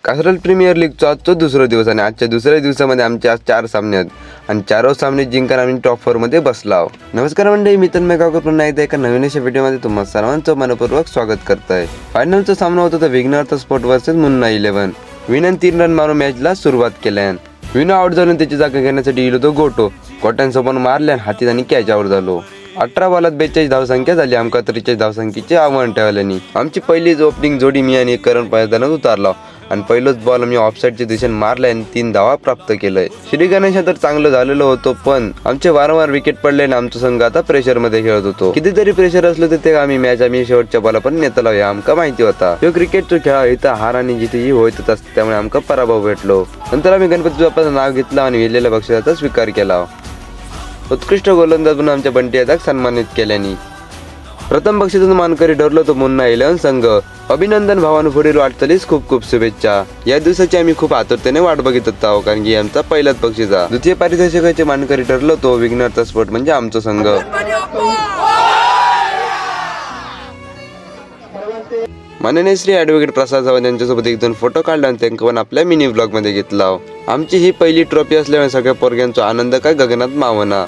कासरल premier लीगचा आजचा दुसरा दिवस आणि आजच्या दुसऱ्या दिवसामध्ये आमचे आज 4 सामने आहेत आणि 4 सामने जिंकून आम्ही टॉप 4 मध्ये बसलो आहोत. नमस्कार मंडळी, मी तन्मय गावकर पुन्हा एकदा एका नवीन अशा व्हिडिओमध्ये तुम्हा सर्वांचं मनपूर्वक स्वागत करतोय. फायनलचा सामना होता विघ्नहर्ता स्पोर्ट वर्सेस मुन्ना 11. विनन 3 रन मारून मॅचला सुरुवात केल्या. विनो आउट झालो त्याची जागा घेण्यासाठी गेलो तो गोट्यांसोबत मारल्या हातीत आणि कॅच आउट झालो. 18 बॉलात 42 धावसंख्या झाली. आमका 43 धावसंख्येचे आव्हान ठेवल्यानी आमची पहिलीच ओपनिंग जोडी मी आणि करण पायदानात उतारला आणि पहिलाच बॉल मी ऑफसाईडच्या दिशेने मारला आणि 3 धावा प्राप्त केलंय. श्री गणेश तर चांगलं झालेलं होतं, पण आमचे वारंवार विकेट पडले आणि आमचा संघ आता प्रेशर मध्ये खेळत होतो. कितीतरी प्रेशर असलं तर ते आम्ही शेवटच्या बॉला पण नेता हे आमका माहिती होता. तो क्रिकेटचा खेळ इथं हार आणि जिथेही होतच असते, त्यामुळे आमका पराभव भेटलो. नंतर आम्ही गणपती बाप्पाचं नाव घेतलं आणि विलेल्या बक्षिसाचा स्वीकार केला. उत्कृष्ट गोलंदाज म्हणून आमच्या बंटी यादव सन्मानित केल्याने प्रथम बक्षिसाचा मानकरी ठरलो तो मुन्ना 11 संघ. अभिनंदन भावानं, पुढील वाटचालीस खूप खूप शुभेच्छा. या दिवसाची आम्ही खूप आतुरतेने वाट बघत होतो, कारण की आमचा पहिलाच बक्षीस. द्वितीय पारितोषिकाचे मानकरी ठरलो तो विघ्नहर्ता स्पोर्ट म्हणजे आमचा संघ. माननीय श्री ॲडव्होकेट प्रसाद सावंत यांच्यासोबत 1-2 फोटो काढला आणि त्यांना पण आपल्या मिनी ब्लॉग मध्ये घेतला. आमची ही पहिली ट्रॉफी असल्यामुळे सगळ्या पोरग्यांचा आनंद काय गगनात मावना.